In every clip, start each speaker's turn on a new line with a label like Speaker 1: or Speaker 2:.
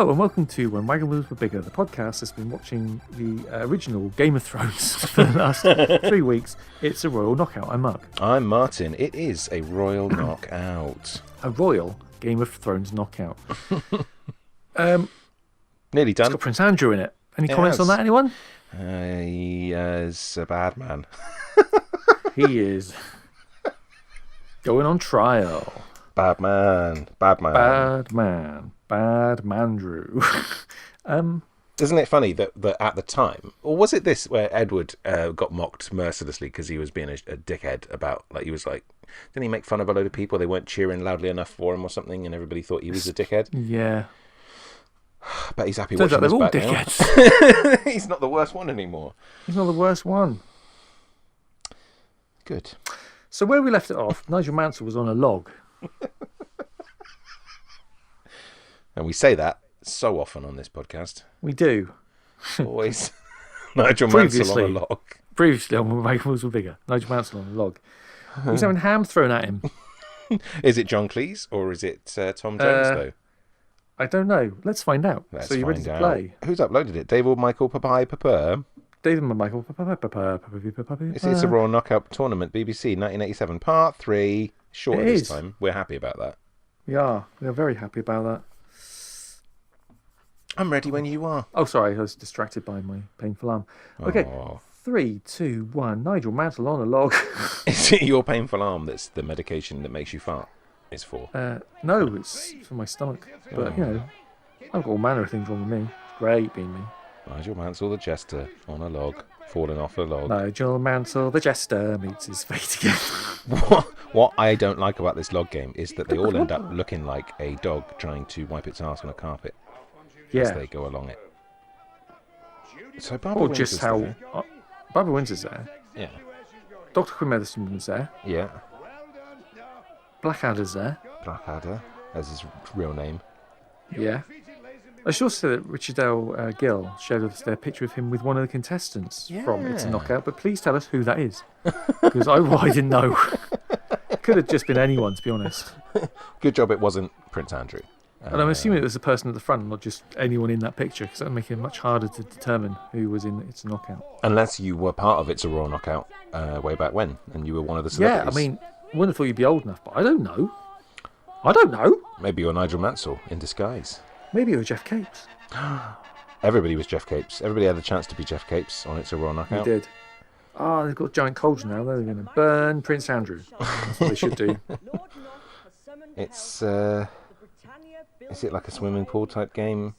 Speaker 1: Hello and welcome to When Wagon Wheels Were Bigger, the podcast that's been watching the original Game of Thrones for the last 3 weeks. It's a royal knockout. I'm Mark.
Speaker 2: I'm Martin. It is a royal knockout.
Speaker 1: A royal Game of Thrones knockout.
Speaker 2: Nearly done.
Speaker 1: It's got Prince Andrew in it. Any comments on that, anyone?
Speaker 2: He is a bad man.
Speaker 1: He is going on trial.
Speaker 2: Bad man. Bad man.
Speaker 1: Bad man. Bad Mandrew.
Speaker 2: Isn't it funny that at the time, or was it this where Edward got mocked mercilessly because he was being a dickhead about, like, he was like, didn't he make fun of a load of people? They weren't cheering loudly enough for him or something, and everybody thought he was a dickhead.
Speaker 1: Yeah.
Speaker 2: But he's happy
Speaker 1: Turns
Speaker 2: watching
Speaker 1: out they're all
Speaker 2: this back
Speaker 1: dickheads.
Speaker 2: now. He's not the worst one anymore.
Speaker 1: He's not the worst one.
Speaker 2: Good.
Speaker 1: So where we left it off, Nigel Mansell was on a log.
Speaker 2: And we say that so often on this podcast.
Speaker 1: We do.
Speaker 2: Always. Nigel Mansell on a log.
Speaker 1: Previously on When Wagon Wheels Were Bigger, Nigel Mansell on a log. He's having ham thrown at him.
Speaker 2: Is it John Cleese or is it Tom Jones, though?
Speaker 1: I don't know. Let's find out.
Speaker 2: Let's
Speaker 1: so you ready
Speaker 2: find
Speaker 1: to
Speaker 2: out.
Speaker 1: play?
Speaker 2: Who's uploaded it? David Michael Papai Papa.
Speaker 1: David Michael.
Speaker 2: It's a Royal Knockout Tournament, BBC, 1987, Part 3. Shorter this time. We're happy about that.
Speaker 1: We are. We are very happy about that.
Speaker 2: I'm ready when you are.
Speaker 1: Oh, sorry. I was distracted by my painful arm. Okay.
Speaker 2: Oh.
Speaker 1: 3, 2, 1. Nigel Mansell on a log.
Speaker 2: Is it your painful arm that's the medication that makes you fart? Is for?
Speaker 1: No, it's for my stomach. But, you know, I've got all manner of things wrong with me. It's great being me.
Speaker 2: Nigel Mansell, the jester, on a log, falling off a log.
Speaker 1: Nigel Mansell, the jester, meets his fate again.
Speaker 2: What I don't like about this log game is that they all end up looking like a dog trying to wipe its arse on a carpet as they go along it. So Barbara Windsor's
Speaker 1: just how
Speaker 2: there.
Speaker 1: Barbara Windsor's there.
Speaker 2: Yeah.
Speaker 1: Dr. Quinn Medicine's there.
Speaker 2: Yeah.
Speaker 1: Blackadder's there.
Speaker 2: Blackadder, as his real name.
Speaker 1: Yeah. I should also say that Richard L. Gill shared with us their picture of him with one of the contestants from It's a Knockout, but please tell us who that is. Because I didn't know. Could have just been anyone, to be honest.
Speaker 2: Good job it wasn't Prince Andrew.
Speaker 1: And I'm assuming it was the person at the front, not just anyone in that picture, because that would make it much harder to determine who was in It's a Knockout.
Speaker 2: Unless you were part of It's a Royal Knockout way back when, and you were one of the celebrities.
Speaker 1: Yeah, I mean, I wouldn't have thought you'd be old enough, but I don't know. I don't know.
Speaker 2: Maybe you're Nigel Mansell in disguise.
Speaker 1: Maybe you were Jeff Capes.
Speaker 2: Everybody was Jeff Capes. Everybody had the chance to be Jeff Capes on It's a Royal Knockout.
Speaker 1: They did. Oh, they've got giant cauldron now. They're going to burn Prince Andrew. That's what they should do.
Speaker 2: It's, is it like a swimming pool type game?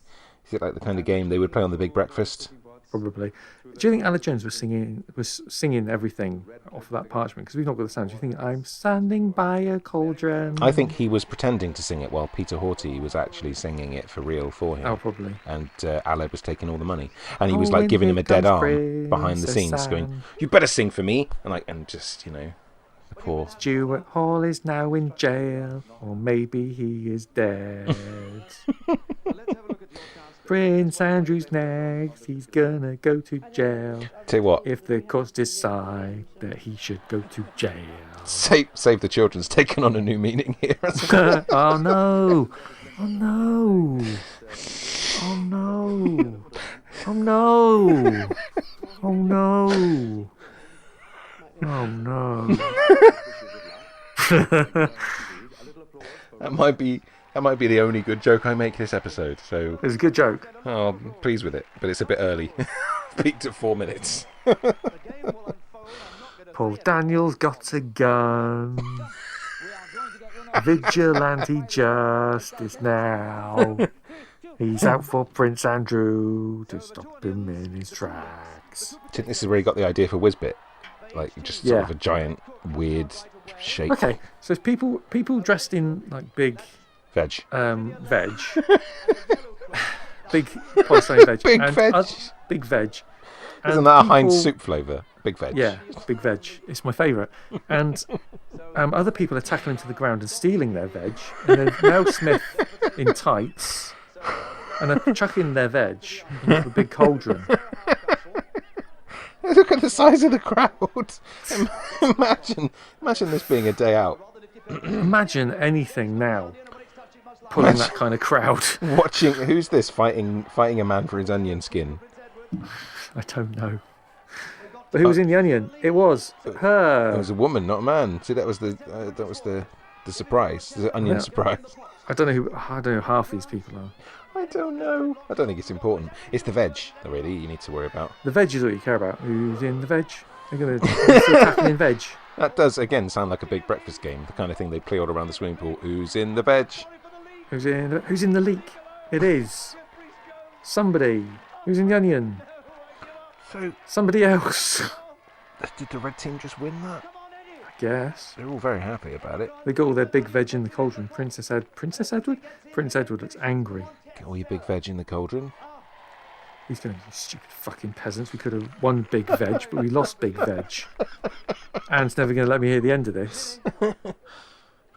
Speaker 2: Is it like the kind of game they would play on the Big Breakfast?
Speaker 1: Probably. Do you think Ella Jones was singing everything off of that parchment? Because we've not got the sound. Do you think I'm standing by a cauldron?
Speaker 2: I think he was pretending to sing it while Peter Horty was actually singing it for real for him.
Speaker 1: Oh, probably.
Speaker 2: And Aled was taking all the money, and he was like giving him a dead arm behind the scenes, going, "You better sing for me," and just the poor
Speaker 1: Stuart Hall is now in jail, or maybe he is dead. Prince Andrew's next, he's gonna go to jail.
Speaker 2: Tell you what,
Speaker 1: if the courts decide that he should go to jail.
Speaker 2: Save the Children's taken on a new meaning here.
Speaker 1: Oh no! Oh no! Oh no! Oh no! Oh no! Oh no!
Speaker 2: That might be the only good joke I make this episode. So
Speaker 1: it's a good joke.
Speaker 2: Oh, I'm pleased with it, but it's a bit early. Peaked at 4 minutes.
Speaker 1: Paul Daniels got a gun. Vigilante justice now. He's out for Prince Andrew to stop him in his tracks.
Speaker 2: I think this is where he got the idea for Whizbit. Like, just sort of a giant, weird shape.
Speaker 1: Okay, so it's people dressed in, like, big...
Speaker 2: Veg.
Speaker 1: Big polystyrene veg.
Speaker 2: Big veg.
Speaker 1: Big veg.
Speaker 2: Isn't that a Heinz soup flavour? Big veg.
Speaker 1: Yeah, big veg. It's my favourite. And other people are tackling to the ground and stealing their veg. And then Mel Smith in tights and are chucking their veg into a big cauldron.
Speaker 2: Look at the size of the crowd. Imagine this being a day out.
Speaker 1: Imagine anything now. pulling that kind of crowd.
Speaker 2: Watching, who's this fighting a man for his onion skin?
Speaker 1: I don't know. But who was in the onion? It was her.
Speaker 2: It was a woman, not a man. See, that was the surprise, the onion surprise.
Speaker 1: I don't know who half these people are.
Speaker 2: I don't know. I don't think it's important. It's the veg, really, you need to worry about.
Speaker 1: The veg is what you care about. Who's in the veg? They're going to attacking in veg.
Speaker 2: That does, again, sound like a big breakfast game. The kind of thing they play all around the swimming pool. Who's in the veg?
Speaker 1: Who's in the leak? It is somebody. Who's in the onion?
Speaker 2: So
Speaker 1: somebody else.
Speaker 2: Did the red team just win that?
Speaker 1: I guess.
Speaker 2: They're all very happy about it.
Speaker 1: They got all their big veg in the cauldron. Princess Edward? Prince Edward looks angry.
Speaker 2: Get all your big veg in the cauldron.
Speaker 1: He's going to be stupid fucking peasants. We could have won big veg, but we lost big veg. Anne's never going to let me hear the end of this.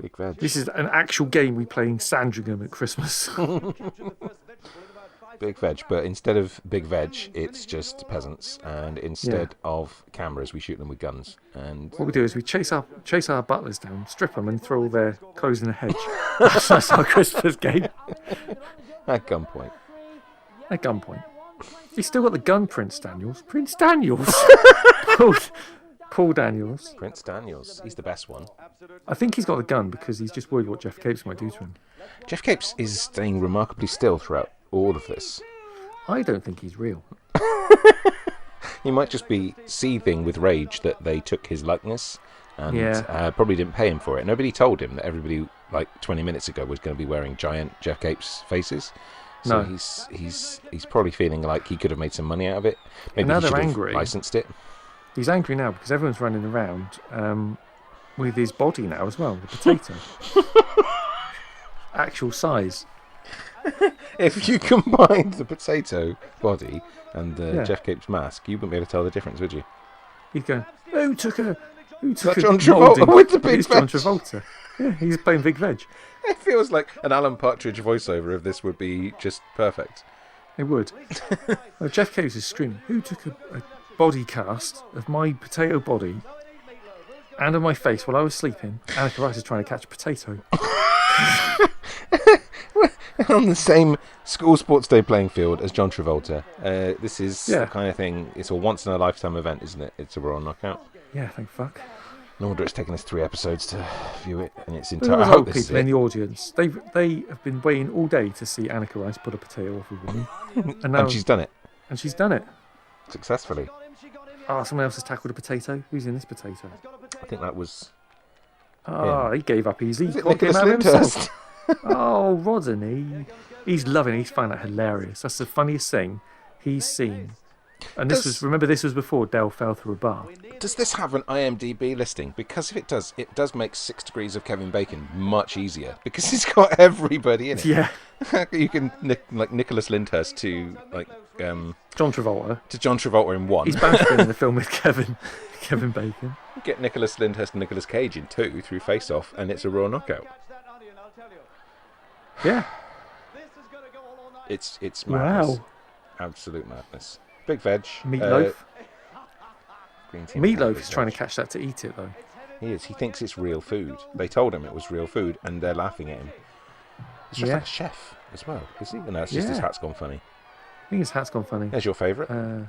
Speaker 2: Big veg.
Speaker 1: This is an actual game we play in Sandringham at Christmas.
Speaker 2: Big veg, but instead of big veg, it's just peasants, and instead of cameras, we shoot them with guns. And
Speaker 1: what we do is we chase our butlers down, strip them, and throw all their clothes in a hedge. That's our Christmas game.
Speaker 2: At gunpoint.
Speaker 1: At gunpoint. He's still got the gun, Prince Daniels. Prince Daniels. Paul Daniels.
Speaker 2: Prince Daniels. He's the best one.
Speaker 1: I think he's got the gun because he's just worried what Jeff Capes might do to him.
Speaker 2: Jeff Capes is staying remarkably still throughout all of this.
Speaker 1: I don't think he's real.
Speaker 2: He might just be seething with rage that they took his likeness and probably didn't pay him for it. Nobody told him that everybody, like 20 minutes ago, was going to be wearing giant Jeff Capes faces. So
Speaker 1: no.
Speaker 2: he's probably feeling like he could have made some money out of it. Maybe
Speaker 1: now
Speaker 2: he should
Speaker 1: they're
Speaker 2: have
Speaker 1: angry.
Speaker 2: licensed it.
Speaker 1: He's angry now because everyone's running around with his body now as well, the potato. Actual size.
Speaker 2: If you combined the potato body and the Jeff Capes mask, you wouldn't be able to tell the difference, would you?
Speaker 1: He's going, who took
Speaker 2: John
Speaker 1: a
Speaker 2: Travolta with the big
Speaker 1: it's
Speaker 2: veg?
Speaker 1: John Travolta. Yeah, he's playing big veg.
Speaker 2: It feels like an Alan Partridge voiceover of this would be just perfect.
Speaker 1: It would. Jeff Capes is screaming, who took a body cast of my potato body and of my face while I was sleeping? Annika Rice is trying to catch a potato.
Speaker 2: On the same school sports day playing field as John Travolta. This is the kind of thing, it's a once in a lifetime event, isn't it? It's a Royal Knockout.
Speaker 1: Yeah, thank fuck.
Speaker 2: No wonder it's taken us 3 episodes to view it in its
Speaker 1: There
Speaker 2: entirety.
Speaker 1: are
Speaker 2: I hope this is
Speaker 1: people in
Speaker 2: it.
Speaker 1: the audience. They have been waiting all day to see Annika Rice put a potato off a woman.
Speaker 2: And she's done it.
Speaker 1: And she's done it.
Speaker 2: Successfully.
Speaker 1: Oh, someone else has tackled a potato. Who's in this potato?
Speaker 2: I think that was...
Speaker 1: Oh, he gave up easy.
Speaker 2: Was it
Speaker 1: Caught him
Speaker 2: Nicholas
Speaker 1: out himself.
Speaker 2: Lyndhurst?
Speaker 1: Oh, Rodney. He's loving it. He's finding that hilarious. That's the funniest thing he's seen. And this was before Dell fell through a bar.
Speaker 2: Does this have an IMDb listing? Because if it does make 6 Degrees of Kevin Bacon much easier. Because it's got everybody in it.
Speaker 1: Yeah.
Speaker 2: You can, like Nicholas Lyndhurst to, like...
Speaker 1: John Travolta.
Speaker 2: To John Travolta in 1.
Speaker 1: He's bound to be in the film with Kevin Bacon.
Speaker 2: Get Nicholas Lyndhurst and Nicolas Cage in 2 through Face Off, and it's a Royal Knockout.
Speaker 1: Yeah.
Speaker 2: It's madness.
Speaker 1: Wow.
Speaker 2: Absolute madness. Big veg.
Speaker 1: Meatloaf.
Speaker 2: Green team
Speaker 1: Meatloaf is trying to catch that to eat it, though.
Speaker 2: He is. He thinks it's real food. They told him it was real food, and they're laughing at him. It's just like a chef as well, is he? No, it's just his hat's gone funny.
Speaker 1: I think his hat's gone funny.
Speaker 2: There's your favourite.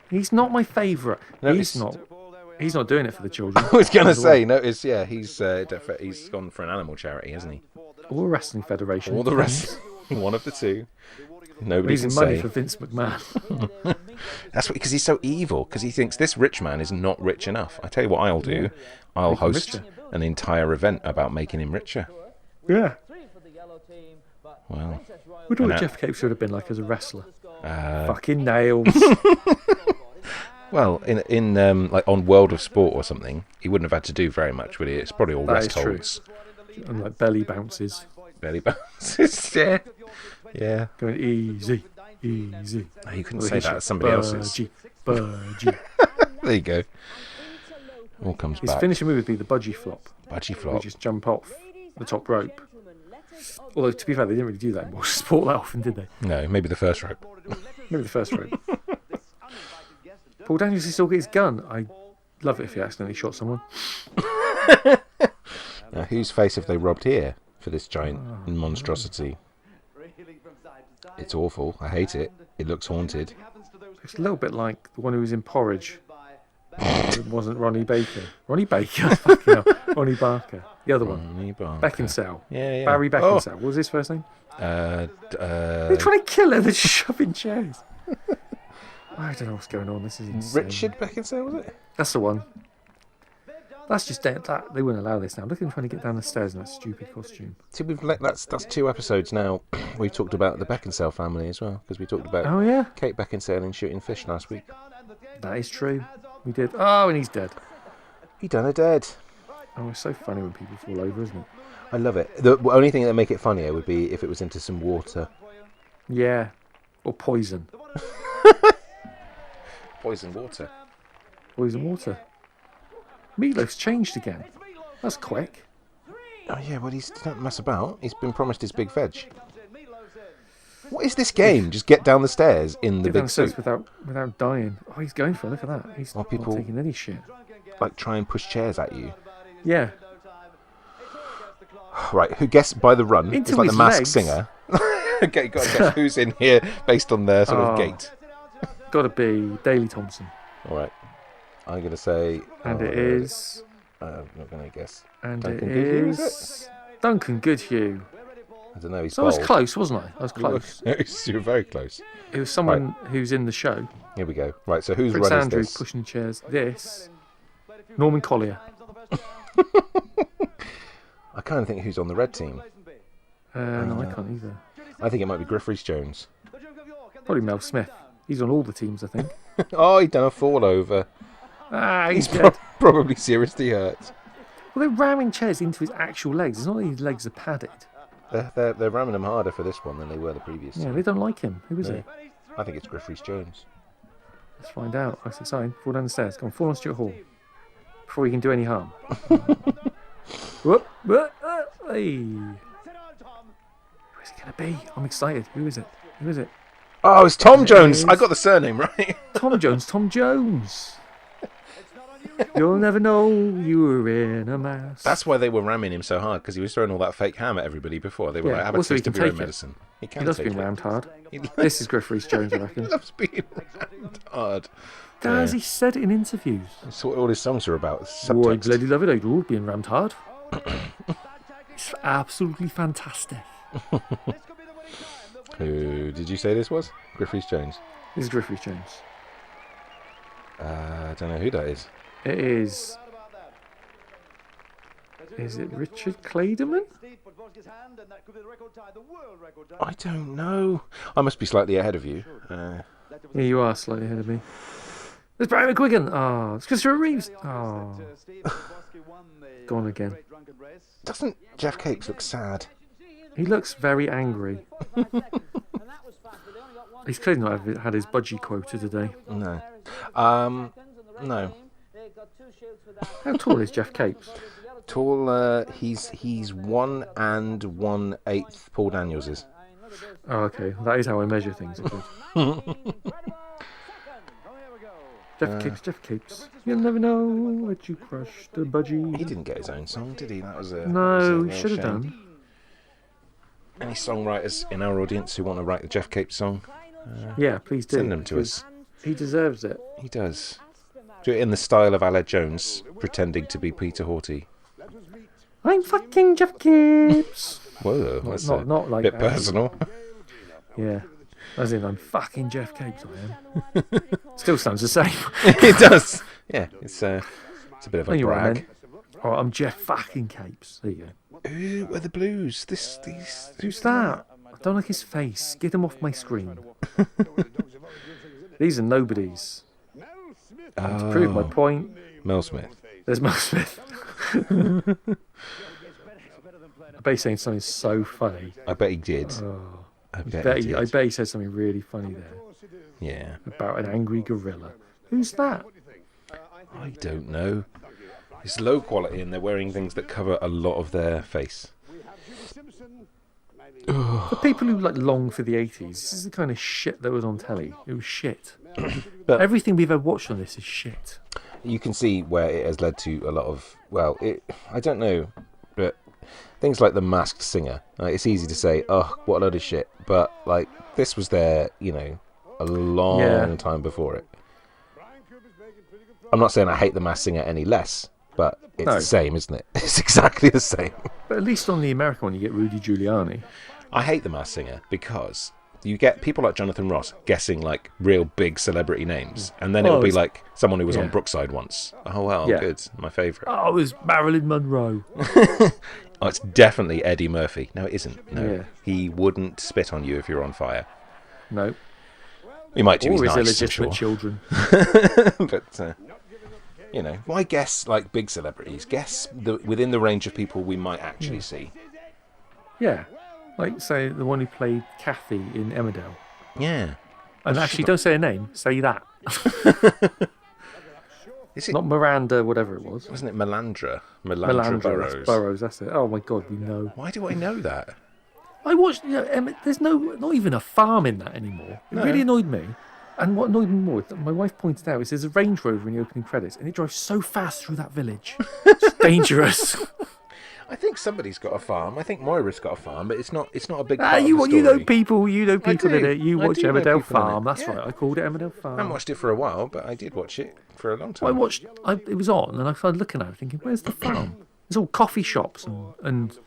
Speaker 1: He's not my favourite.
Speaker 2: No,
Speaker 1: he's not doing it for the children.
Speaker 2: I was going to say, he's gone for an animal charity, hasn't he?
Speaker 1: Or a wrestling federation.
Speaker 2: All the rest. One of the two. Nobody
Speaker 1: Raising
Speaker 2: can
Speaker 1: money
Speaker 2: say.
Speaker 1: for Vince McMahon.
Speaker 2: That's because he's so evil. Because he thinks this rich man is not rich enough. I tell you what I'll do. I'll
Speaker 1: Make him
Speaker 2: host
Speaker 1: richer.
Speaker 2: an entire event about making him richer.
Speaker 1: Yeah.
Speaker 2: Well,
Speaker 1: Wonder what Jeff Capes would have been like as a wrestler.
Speaker 2: Uh,
Speaker 1: Fucking nails.
Speaker 2: well, in like on World of Sport or something, he wouldn't have had to do very much, would he? It's probably all
Speaker 1: That
Speaker 2: rest
Speaker 1: is true.
Speaker 2: holds.
Speaker 1: And like belly bounces.
Speaker 2: Belly bounces. Yeah. Yeah.
Speaker 1: Going easy. Easy.
Speaker 2: No, you couldn't
Speaker 1: Or
Speaker 2: say
Speaker 1: he
Speaker 2: that.
Speaker 1: should-
Speaker 2: It's somebody else's.
Speaker 1: Budgie.
Speaker 2: There you go. All comes
Speaker 1: His
Speaker 2: back.
Speaker 1: finishing move would be the budgie flop.
Speaker 2: Budgie
Speaker 1: We
Speaker 2: flop.
Speaker 1: just jump off the top rope. Although, to be fair, they didn't really do that anymore. Sport that often, did they?
Speaker 2: No, maybe the first rope.
Speaker 1: Maybe the first rope. Paul Daniels, he still get his gun. I love it if he accidentally shot someone.
Speaker 2: Now, whose face have they robbed here? for this giant monstrosity. It's awful. I hate it. It looks haunted.
Speaker 1: It's a little bit like the one who was in Porridge. It wasn't Ronnie Baker. Ronnie Baker? Fucking hell. Ronnie Barker. The other one.
Speaker 2: Ronnie Barker.
Speaker 1: Beckinsale.
Speaker 2: Yeah.
Speaker 1: Barry Beckinsale. What was his first name? They're trying to kill her. They're shoving chairs. I don't know what's going on. This is insane.
Speaker 2: Richard Beckinsale, was it?
Speaker 1: That's the one. That's just dead. They wouldn't allow this now. Look at him trying to get down the stairs in that stupid costume.
Speaker 2: See, that's 2 episodes now. We've talked about the Beckinsale family as well, because we talked about Kate Beckinsale in Shooting Fish last week.
Speaker 1: That is true. We did. Oh, and he's dead.
Speaker 2: He done a dead.
Speaker 1: Oh, it's so funny when people fall over, isn't it?
Speaker 2: I love it. The only thing that make it funnier would be if it was into some water.
Speaker 1: Yeah. Or poison.
Speaker 2: Poison water.
Speaker 1: Poison water. Meatloaf's changed again. That's quick.
Speaker 2: Oh yeah, well he's don't mess about. He's been promised his big veg. What is this game? Just get down the stairs in the big suit
Speaker 1: without dying. Oh, he's going for it. Look at that. He's not taking any shit.
Speaker 2: Like try and push chairs at you.
Speaker 1: Yeah.
Speaker 2: Right, who guessed by the run? It's like the Masked Singer. Okay, you got to guess who's in here based on their sort of gait.
Speaker 1: Got to be Daley Thompson.
Speaker 2: All right. I'm going to say...
Speaker 1: And it is...
Speaker 2: I'm not going to guess.
Speaker 1: And
Speaker 2: Duncan
Speaker 1: it
Speaker 2: Goodhue,
Speaker 1: is... Duncan Goodhue.
Speaker 2: I don't know, he's
Speaker 1: So I was close, wasn't I? I was close.
Speaker 2: You were very close.
Speaker 1: It was someone who's in the show.
Speaker 2: Here we go. Right, so whose
Speaker 1: Prince
Speaker 2: run
Speaker 1: Andrew
Speaker 2: is this?
Speaker 1: pushing chairs. This... Norman Collier.
Speaker 2: I kind of think who's on the red team.
Speaker 1: No, I can't either.
Speaker 2: I think it might be Griff Rhys-Jones.
Speaker 1: Probably Mel Smith. He's on all the teams, I think.
Speaker 2: Oh, he done a fall over.
Speaker 1: He's dead.
Speaker 2: Probably seriously hurt.
Speaker 1: Well, they're ramming chairs into his actual legs. It's not that his legs are padded.
Speaker 2: They're ramming him harder for this one than they were the previous
Speaker 1: Yeah,
Speaker 2: time.
Speaker 1: they don't like him. Who is it?
Speaker 2: I think it's Griff Rhys-Jones.
Speaker 1: Let's find out. That's exciting. Fall down the stairs. Come on, fall on Stuart Hall. Before he can do any harm. Whoop, whoop, hey. Who is it going to be? I'm excited. Who is it? Who is it?
Speaker 2: Oh, it's Tom Jones. I got the surname right.
Speaker 1: Tom Jones. Tom Jones. You'll never know you were in a mask.
Speaker 2: That's why they were ramming him so hard, because he was throwing all that fake ham at everybody before. They were like, have a
Speaker 1: also
Speaker 2: taste
Speaker 1: he
Speaker 2: of
Speaker 1: can
Speaker 2: your own
Speaker 1: take it.
Speaker 2: medicine. He
Speaker 1: loves being rammed hard. This is Griff Rhys-Jones, I reckon.
Speaker 2: He loves being rammed hard.
Speaker 1: Guys, he said it in interviews.
Speaker 2: That's what all his songs are about.
Speaker 1: Oh, I
Speaker 2: Subtext.
Speaker 1: bloody love it. I do being rammed hard. It's absolutely fantastic.
Speaker 2: Who did you say this was? Griff Rhys-Jones.
Speaker 1: This is Griff Rhys-Jones.
Speaker 2: I don't know who that is.
Speaker 1: It is. Is it Richard Clayderman?
Speaker 2: I don't know. I must be slightly ahead of you.
Speaker 1: Yeah, you are slightly ahead of me. There's Barry McGuigan. Oh, it's Christopher Reeves. Oh. Gone again.
Speaker 2: Doesn't Jeff Capes look sad?
Speaker 1: He looks very angry. He's clearly not had his budgie quota today.
Speaker 2: No. No.
Speaker 1: How tall is Jeff Capes?
Speaker 2: Tall, he's 1 1/8 Paul Daniels is.
Speaker 1: Oh, okay. That is how I measure things. Jeff Capes. You'll never know what you crushed the budgie.
Speaker 2: He didn't get his own song, did he? That was a
Speaker 1: No, he
Speaker 2: real
Speaker 1: should have
Speaker 2: shame.
Speaker 1: done.
Speaker 2: Any songwriters in our audience who want to write the Jeff Capes song?
Speaker 1: Yeah, please do.
Speaker 2: Send them to us.
Speaker 1: He deserves it.
Speaker 2: He does. Do it in the style of Aled Jones, pretending to be Peter Hawty.
Speaker 1: I'm fucking Jeff Capes.
Speaker 2: Whoa, that's
Speaker 1: not like
Speaker 2: bit
Speaker 1: that.
Speaker 2: personal.
Speaker 1: Yeah. As in, I'm fucking Jeff Capes, I am. Still sounds the same.
Speaker 2: It does. Yeah, it's a bit of a
Speaker 1: You're right,
Speaker 2: brag.
Speaker 1: man. Oh, I'm Jeff fucking Capes. There you go.
Speaker 2: Who are the Blues?
Speaker 1: Who's that? I don't like his face. Get him off my screen. These are nobodies. To prove my point,
Speaker 2: Mel Smith.
Speaker 1: there's Mel Smith. I bet he's saying something so funny.
Speaker 2: I bet he did.
Speaker 1: Oh,
Speaker 2: I
Speaker 1: I
Speaker 2: bet he did.
Speaker 1: bet he said something really funny there
Speaker 2: Yeah.
Speaker 1: about an angry gorilla. Who's that?
Speaker 2: I don't know. It's low quality and they're wearing things that cover a lot of their face.
Speaker 1: For people who long for the 80s, this is the kind of shit that was on telly. It was shit.
Speaker 2: But
Speaker 1: Everything we've ever watched on this is shit.
Speaker 2: you can see where it has led to a lot of, well, I don't know. But things like The Masked Singer, it's easy to say, oh, what a load of shit. But like this was there, a long time before it. I'm not saying I hate The Masked Singer any less, but it's the same, isn't it? It's exactly the same.
Speaker 1: But at least on the American one, you get Rudy Giuliani.
Speaker 2: I hate The Masked Singer because you get people like Jonathan Ross guessing like real big celebrity names, and then it'll be like someone who was on Brookside once. Oh well, good, my favourite.
Speaker 1: Oh, it was Marilyn Monroe.
Speaker 2: Oh, it's definitely Eddie Murphy. No, it isn't. No, he wouldn't spit on you if you're on fire.
Speaker 1: No.
Speaker 2: He might do.
Speaker 1: Or
Speaker 2: He's
Speaker 1: his
Speaker 2: nice,
Speaker 1: illegitimate children.
Speaker 2: But why guess like big celebrities? Guess within the range of people we might actually see.
Speaker 1: Yeah. Like, say, the one who played Kathy in Emmerdale.
Speaker 2: Yeah.
Speaker 1: And actually, don't say her name. Say that.
Speaker 2: Is it
Speaker 1: not Miranda, whatever it was?
Speaker 2: Wasn't it Melandra? Melandra Burrows.
Speaker 1: That's Burrows, that's it. Oh, my God, we know.
Speaker 2: Why do I know that?
Speaker 1: I watched, there's not even a farm in that anymore. It really annoyed me. And what annoyed me more, my wife pointed out, is there's a Range Rover in the opening credits, and it drives so fast through that village. It's dangerous.
Speaker 2: I think somebody's got a farm. I think Moira's got a farm, but it's not a big part of the story.
Speaker 1: You know people in it. You watch Emmerdale Farm. That's
Speaker 2: right.
Speaker 1: I called it Emmerdale Farm.
Speaker 2: I haven't watched it for a while, but I did watch it for a long time.
Speaker 1: It was on, and I started looking at it, thinking, where's the farm? There's all coffee shops and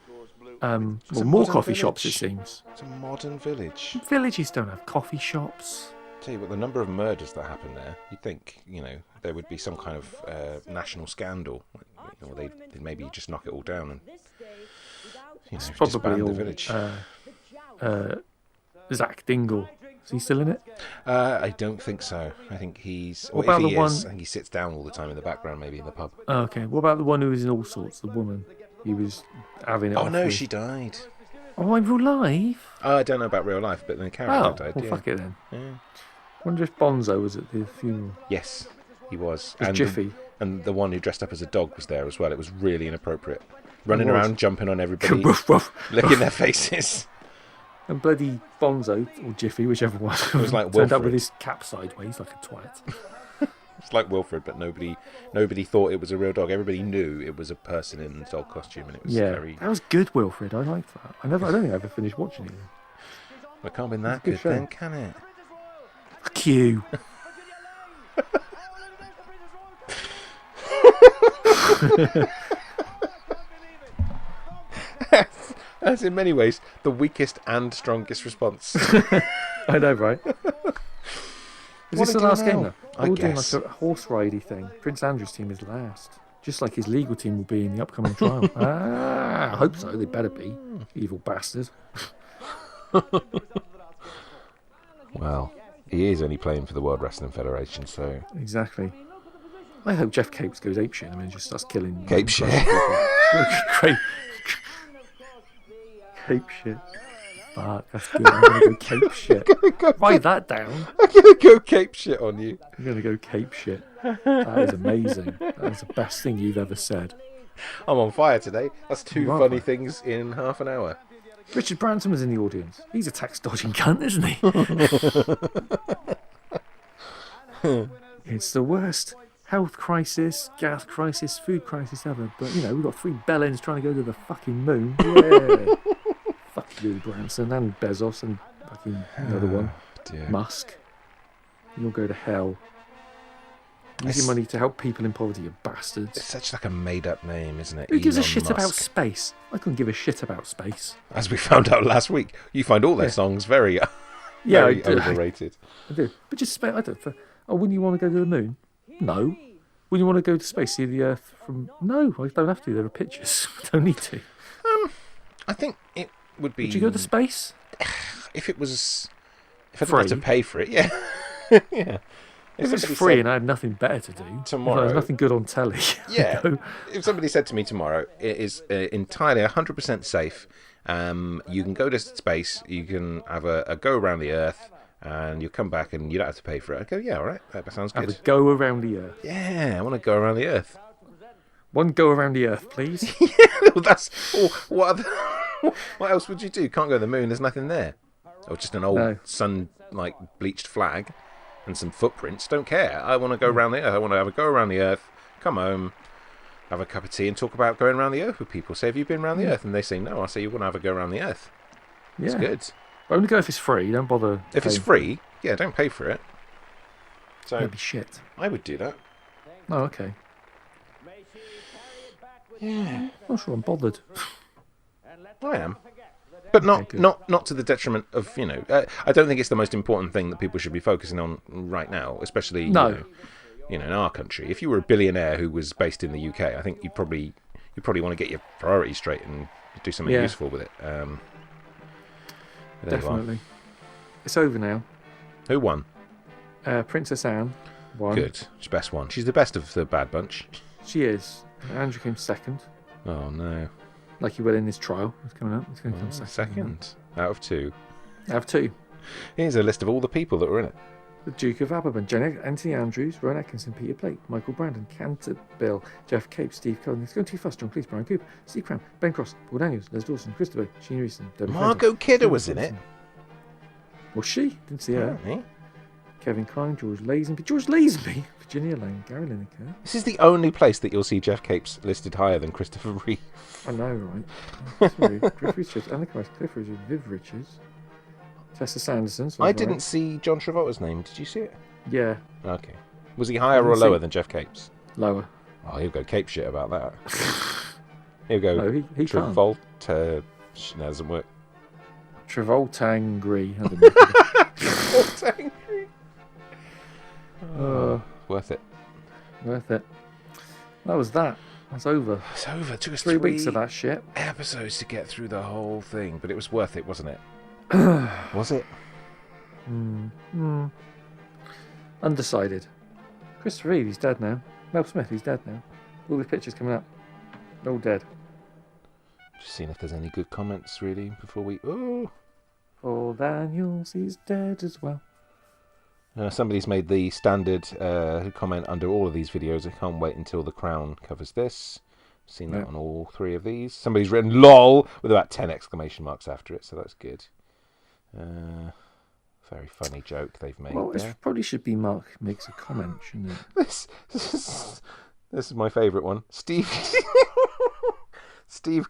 Speaker 1: more coffee shops, it seems.
Speaker 2: It's a modern village.
Speaker 1: Villages don't have coffee shops.
Speaker 2: Tell you what, the number of murders that happen there, you'd think, there would be some kind of national scandal. Or they'd maybe just knock it all down and,
Speaker 1: It's
Speaker 2: disband
Speaker 1: probably
Speaker 2: the village.
Speaker 1: Zach Dingle. Is he still in it?
Speaker 2: I don't think so. I think he's...
Speaker 1: What about
Speaker 2: if
Speaker 1: the
Speaker 2: he
Speaker 1: one...
Speaker 2: is, I think he sits down all the time in the background, maybe in the pub.
Speaker 1: Oh, okay. What about the one who was in All Sorts, the woman? He was having it off with.
Speaker 2: She died.
Speaker 1: Oh, in real life?
Speaker 2: I don't know about real life, but the character died.
Speaker 1: Well, fuck it then.
Speaker 2: Yeah.
Speaker 1: I wonder if Bonzo was at the funeral.
Speaker 2: Yes, he was.
Speaker 1: And Jiffy.
Speaker 2: And the one who dressed up as a dog was there as well. It was really inappropriate. Running around, jumping on everybody, licking their faces.
Speaker 1: And bloody Bonzo, or Jiffy, whichever one,
Speaker 2: it was like
Speaker 1: turned up with his cap sideways like a twat.
Speaker 2: It's like Wilfred, but nobody thought it was a real dog. Everybody knew it was a person in a dog costume, and it was very...
Speaker 1: that was good, Wilfred. I liked that. I don't think I ever finished watching it.
Speaker 2: Well, it can't be that good then, can it?
Speaker 1: Fuck you.
Speaker 2: That's in many ways the weakest and strongest response.
Speaker 1: I know, right? Is this the last game, though?
Speaker 2: I
Speaker 1: We're
Speaker 2: guess.
Speaker 1: doing like a horse ridey thing. Prince Andrew's team is last. Just like his legal team will be in the upcoming trial. I hope so. They better be. Evil bastard.
Speaker 2: Well, he is only playing for the World Wrestling Federation, so...
Speaker 1: Exactly. I hope Jeff Capes goes apeshit. I mean, just starts killing...
Speaker 2: Cape shit.
Speaker 1: Cape shit. Fuck, that's good. I'm going to go cape shit. Write that down.
Speaker 2: I'm going to go cape shit on you.
Speaker 1: I'm going to go cape shit. That is amazing. That is the best thing you've ever said.
Speaker 2: I'm on fire today. That's two funny things in half an hour.
Speaker 1: Richard Branson was in the audience. He's a tax-dodging cunt, isn't he? It's the worst health crisis, gas crisis, food crisis ever. But, we've got 3 bellends trying to go to the fucking moon. Yeah. Fuck you, Branson, and Bezos, and fucking another one.
Speaker 2: Dear.
Speaker 1: Musk. You'll go to hell. Use your money to help people in poverty, you bastards.
Speaker 2: It's such like a made-up name, isn't it?
Speaker 1: Who gives a
Speaker 2: Elon
Speaker 1: shit
Speaker 2: Musk.
Speaker 1: about space? I couldn't give a shit about space.
Speaker 2: As we found out last week, you find all their songs very, very overrated.
Speaker 1: I do. But just space. I don't. Wouldn't you want to go to the moon? No. Wouldn't you want to go to space, see the Earth from? No, I don't have to. There are pictures. I don't need to.
Speaker 2: I think it would be.
Speaker 1: Would you go to space?
Speaker 2: If I didn't have to pay for it, yeah. Yeah.
Speaker 1: If it's free and I had nothing better to do,
Speaker 2: tomorrow,
Speaker 1: there's nothing good on telly.
Speaker 2: Yeah. If somebody said to me tomorrow, it is entirely 100% safe. You can go to space. You can have a go around the Earth, and you come back, and you don't have to pay for it. I go, yeah, all right, that sounds good.
Speaker 1: Have a go around the Earth.
Speaker 2: Yeah, I want to go around the Earth.
Speaker 1: One go around the Earth, please.
Speaker 2: Yeah, that's. What else would you do? Can't go to the moon. There's nothing there. Or just an old bleached flag. And some footprints. Don't care. I want to go around the Earth. I want to have a go around the Earth. Come home. have a cup of tea and talk about going around the earth with people. Say, have you been around the earth? And they say no. I say, you want to have a go around the earth.
Speaker 1: Yeah.
Speaker 2: It's good.
Speaker 1: Only go if it's free. Don't bother.
Speaker 2: If it's free, yeah, don't pay for it. So
Speaker 1: that'd be shit.
Speaker 2: I would do that.
Speaker 1: Oh, okay.
Speaker 2: Yeah.
Speaker 1: Not sure I'm bothered.
Speaker 2: I am. But not to the detriment of, I don't think it's the most important thing that people should be focusing on right now, especially in our country. If you were a billionaire who was based in the UK, I think you probably want to get your priorities straight and do something useful with it.
Speaker 1: Definitely. It's over now.
Speaker 2: Who won?
Speaker 1: Princess Anne won.
Speaker 2: Good. She's the best one. She's the best of the Bad Bunch.
Speaker 1: She is. Andrew came second.
Speaker 2: Oh, no.
Speaker 1: Like he will in his trial. It's coming up. He's going to come second.
Speaker 2: Out of 2.
Speaker 1: Out of 2.
Speaker 2: Here's a list of all the people that were in it.
Speaker 1: The Duke of Aberburn, Anthony Andrews, Rowan Atkinson, Peter Blake, Michael Brandon, Canterbill, Jeff Cape, Steve Cullen, It's Going Too Fast, John Cleese, Brian Cooper, Steve Cram, Ben Cross, Paul Daniels, Les Dawson, Christopher, Sheen Reeson, Deborah
Speaker 2: Margot Kidder was in it.
Speaker 1: Was she? Didn't see her.
Speaker 2: Apparently.
Speaker 1: Kevin Kline, George Lazenby, Virginia Lane, Gary Lineker.
Speaker 2: This is the only place that you'll see Jeff Capes listed higher than Christopher Reeve.
Speaker 1: I know, right? Sorry. Griff Richards, Anna Christ, Cliff Richards, Viv Richards, Tessa Sanderson.
Speaker 2: I didn't see John Travolta's name. Did you see it?
Speaker 1: Yeah.
Speaker 2: Okay. Was he higher or lower than Jeff Capes?
Speaker 1: Lower.
Speaker 2: Oh, he'll go Cape shit about that. He'll go.
Speaker 1: No, he
Speaker 2: Travolta. No, that doesn't work.
Speaker 1: Travoltangry.
Speaker 2: Travoltangry. Worth it.
Speaker 1: Worth it. That was that. That's over.
Speaker 2: It's over. It took us
Speaker 1: 3 weeks of that shit.
Speaker 2: Episodes to get through the whole thing, but it was worth it, wasn't it? Was it?
Speaker 1: Undecided. Christopher Reeve, he's dead now. Mel Smith, he's dead now. All the pictures coming up. They're all dead.
Speaker 2: Just seeing if there's any good comments, really, before we... Oh!
Speaker 1: Paul Daniels, he's dead as well.
Speaker 2: Somebody's made the standard comment under all of these videos. I can't wait until The Crown covers this. Seen that on all 3 of these. Somebody's written LOL with about 10 exclamation marks after it, so that's good. Very funny joke they've made.
Speaker 1: Well, it probably should be Mark makes a comment, shouldn't it?
Speaker 2: This is my favourite one. Steve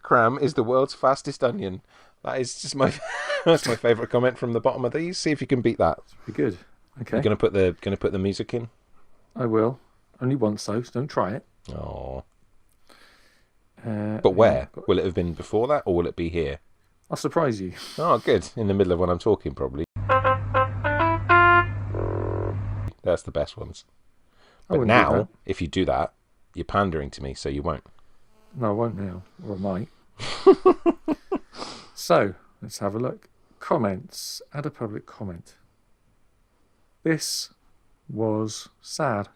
Speaker 2: Cram is the world's fastest onion. That is just that's my favourite comment from the bottom of these. See if you can beat that.
Speaker 1: It's pretty good. Okay.
Speaker 2: You're gonna put the music in?
Speaker 1: I will. Only once though, so don't try it.
Speaker 2: Oh. But where? Will it have been before that, or will it be here?
Speaker 1: I'll surprise you.
Speaker 2: Oh, good. In the middle of when I'm talking, probably. That's the best ones. But now, if you do that, you're pandering to me, so you won't.
Speaker 1: No, I won't now. Or I might. So, let's have a look. Comments. Add a public comment. This was sad.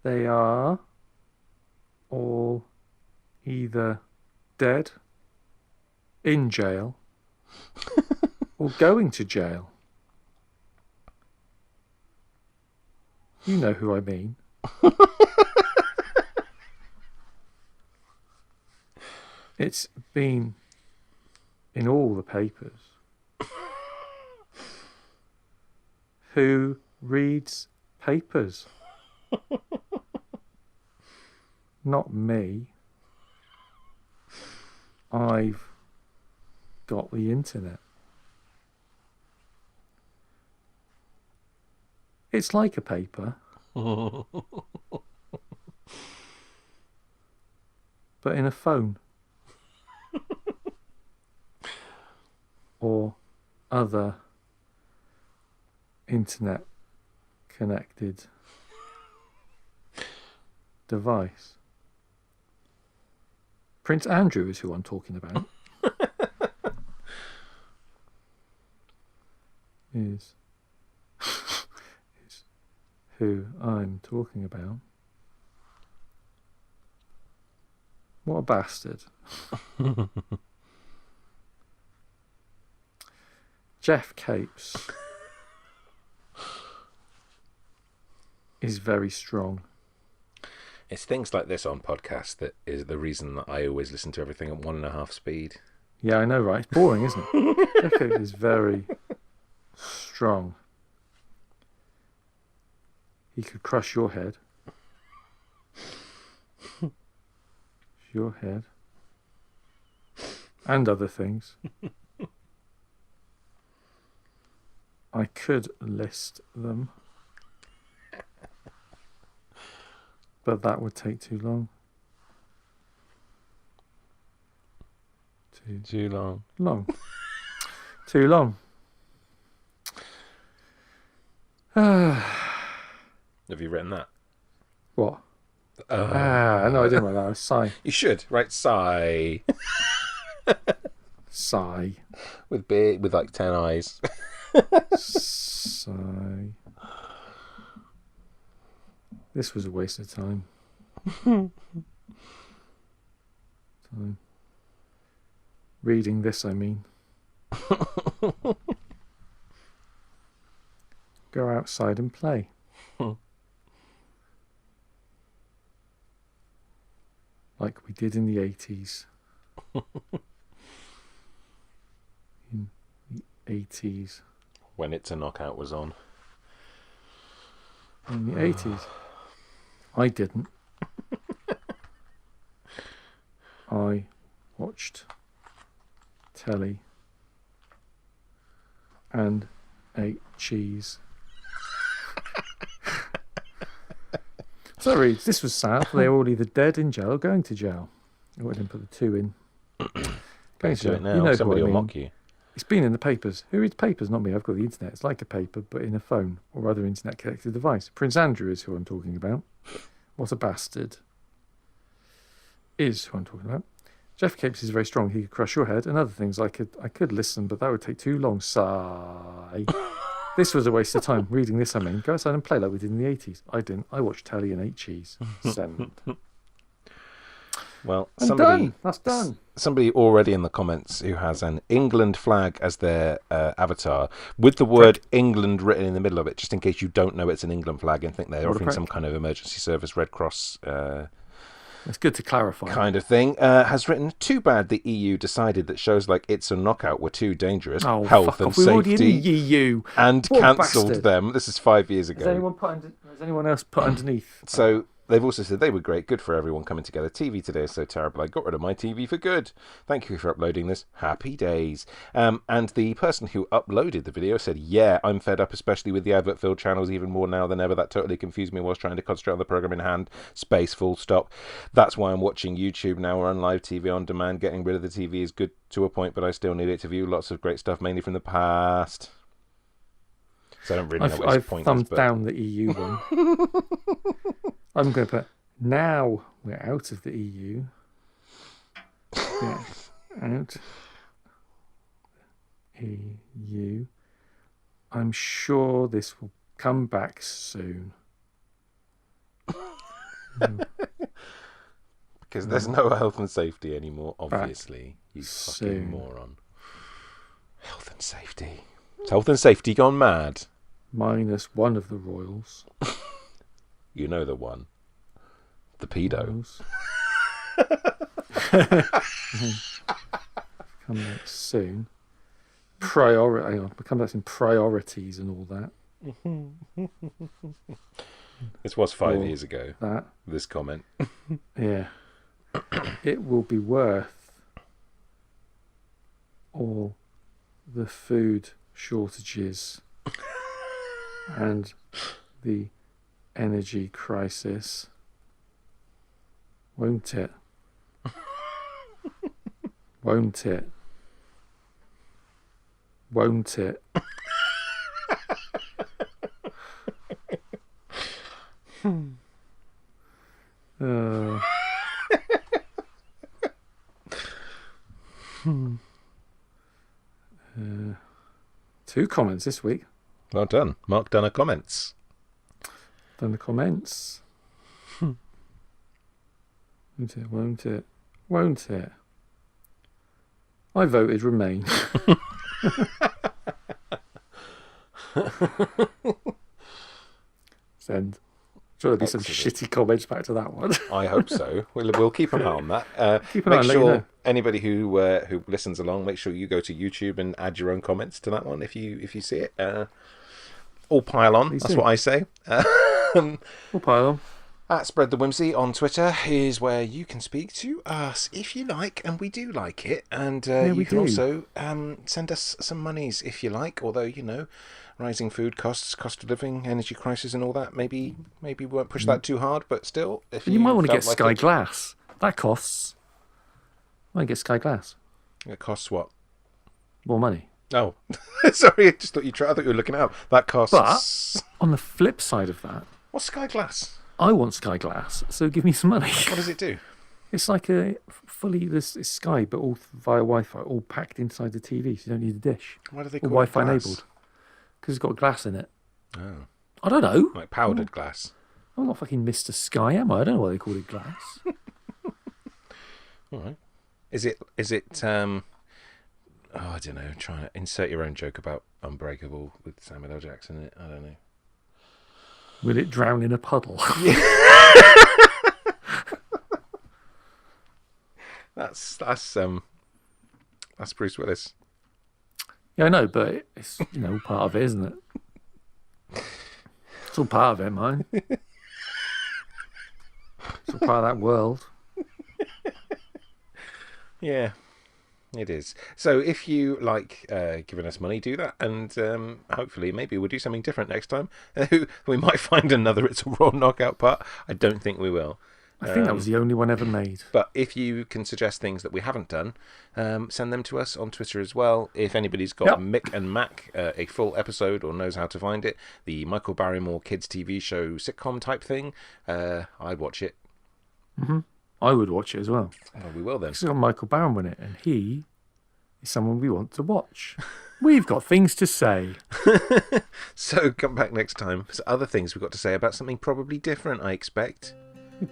Speaker 1: They are all either dead, in jail, or going to jail. You know who I mean. It's been in all the papers. Who reads papers? Not me. I've got the internet. It's like a paper. But in a phone. Or other internet connected device. Prince Andrew is who I'm talking about. is who I'm talking about. What a bastard. Jeff Capes is very strong.
Speaker 2: It's things like this on podcasts that is the reason that I always listen to everything at 1.5 speed.
Speaker 1: Yeah, I know, right? It's boring, isn't it? Jeff Capes is very strong. He could crush your head. your head. And other things. I could list them. But that would take too long.
Speaker 2: Too long.
Speaker 1: Too long.
Speaker 2: Have you written that?
Speaker 1: What? No, I didn't write that. I was sigh.
Speaker 2: You should write sigh.
Speaker 1: Sigh.
Speaker 2: With like 10 eyes.
Speaker 1: Sigh. This was a waste of time. Reading this, I mean. Go outside and play. Like we did in the 80s. In the 80s.
Speaker 2: When It's a Knockout was on.
Speaker 1: In the 80s. I didn't. I watched telly and ate cheese. Sorry, this was sad. They were all either dead, in jail, or going to jail. I didn't put the two in. Going to jail.
Speaker 2: Now.
Speaker 1: You know
Speaker 2: Somebody
Speaker 1: what I
Speaker 2: will
Speaker 1: mean.
Speaker 2: mock you.
Speaker 1: It's been in the papers. Who reads papers? Not me. I've got the internet. It's like a paper, but in a phone or other internet-connected device. Prince Andrew is who I'm talking about. What a bastard. Is who I'm talking about. Jeff Capes is very strong. He could crush your head and other things. I could listen, but that would take too long. Sigh. This was a waste of time. Reading this, I mean. Go outside and play like we did in the 80s. I didn't. I watched telly and ate cheese. Send.
Speaker 2: Well,
Speaker 1: That's done.
Speaker 2: Somebody already in the comments who has an England flag as their avatar with the word England written in the middle of it, just in case you don't know it's an England flag and think they're offering some kind of emergency service Red Cross
Speaker 1: it's good to clarify.
Speaker 2: Kind of thing. Has written, too bad the EU decided that shows like It's a Knockout were too dangerous. Health and
Speaker 1: We're already in
Speaker 2: safety.
Speaker 1: the EU.
Speaker 2: And cancelled them. This is 5 years ago.
Speaker 1: Has anyone else put underneath?
Speaker 2: So they've also said they were great. Good for everyone coming together. TV today is so terrible. I got rid of my TV for good. Thank you for uploading this. Happy days. And the person who uploaded the video said, yeah, I'm fed up, especially with the advert-filled channels even more now than ever. That totally confused me whilst trying to concentrate on the programme in hand. Space, full stop. That's why I'm watching YouTube now. We're on live TV on demand. Getting rid of the TV is good to a point, but I still need it to view lots of great stuff, mainly from the past. So I don't really know what his point is.
Speaker 1: I've thumbed down the EU one. I'm going to put, now we're out of the EU. Yeah, out. EU. I'm sure this will come back soon.
Speaker 2: Because there's no health and safety anymore, obviously. You fucking moron. Health and safety. It's health and safety gone mad.
Speaker 1: Minus one of the royals.
Speaker 2: You know the one. The pedo.
Speaker 1: Come back soon. Hang on. We'll come back in priorities and all that.
Speaker 2: This was 5 years ago.
Speaker 1: That.
Speaker 2: This comment.
Speaker 1: Yeah. It will be worth all the food shortages and the energy crisis, won't it? Won't it? Won't it? Two comments this week.
Speaker 2: Well done. Mark Dunner comments.
Speaker 1: Done the comments. Won't it? Won't it? Won't it? I voted Remain. Send. Sure, there'll be some shitty comments back to that one.
Speaker 2: I hope so. We'll keep an eye on that.
Speaker 1: Keep an eye on that.
Speaker 2: Make sure anybody who listens along, make sure you go to YouTube and add your own comments to that one if you see it. All pile on. That's what I say.
Speaker 1: All pile on.
Speaker 2: At Spread the Whimsy on Twitter is where you can speak to us if you like, and we do like it. And you can also send us some monies if you like, although, rising food costs, cost of living, energy crisis and all that, maybe we won't push that too hard, but still, if
Speaker 1: you might want to get Sky Glass. That costs. Might get Sky Glass.
Speaker 2: It costs what?
Speaker 1: More money.
Speaker 2: Oh, sorry, I just thought I thought you were looking it up. That costs...
Speaker 1: But, on the flip side of that...
Speaker 2: What's Sky Glass?
Speaker 1: I want Sky Glass, so give me some money.
Speaker 2: What does it do?
Speaker 1: It's like it's Sky, but all via Wi-Fi, all packed inside the TV, so you don't need a dish.
Speaker 2: Why do they call it
Speaker 1: Wi-Fi
Speaker 2: glass?
Speaker 1: enabled. Because it's got glass in it.
Speaker 2: Oh.
Speaker 1: I don't know.
Speaker 2: Like powdered glass.
Speaker 1: I'm not fucking Mr. Sky, am I? I don't know why they call it glass.
Speaker 2: All right. Is it I don't know, trying to insert your own joke about Unbreakable with Samuel L. Jackson in it. I don't know.
Speaker 1: Will it drown in a puddle?
Speaker 2: That's Bruce Willis.
Speaker 1: Yeah, I know, but it's all part of it, isn't it? It's all part of it, mine. It's all part of that world.
Speaker 2: Yeah, it is. So if you like giving us money, do that, and hopefully maybe we'll do something different next time. We might find another It's a Raw Knockout part. I don't think we will.
Speaker 1: I think that was the only one ever made.
Speaker 2: But if you can suggest things that we haven't done, send them to us on Twitter as well. If anybody's got Mick and Mac, a full episode, or knows how to find it, the Michael Barrymore kids TV show sitcom type thing, I'd watch it.
Speaker 1: Mm-hmm. I would watch it as well.
Speaker 2: Oh, we will then.
Speaker 1: It's got Michael Barrymore in it, and he is someone we want to watch. We've got things to say.
Speaker 2: So come back next time for other things we've got to say about something probably different, I expect.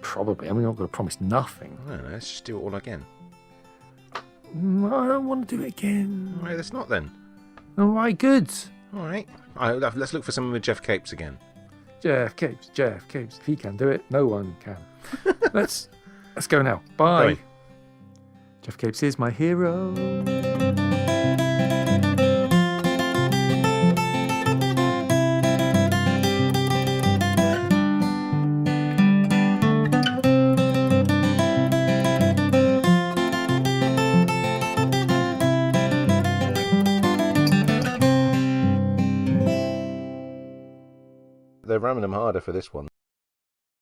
Speaker 1: Probably. I mean, I'm not going to promise nothing.
Speaker 2: I don't know. Let's just do it all again.
Speaker 1: I don't want to do it again.
Speaker 2: All right, let's not then.
Speaker 1: All right, good.
Speaker 2: All right. Let's look for someone with Jeff Capes again.
Speaker 1: Jeff Capes. If he can do it, no one can. Let's go now. Bye.
Speaker 2: Bye.
Speaker 1: Jeff Capes is my hero.
Speaker 2: They're ramming them harder for this one.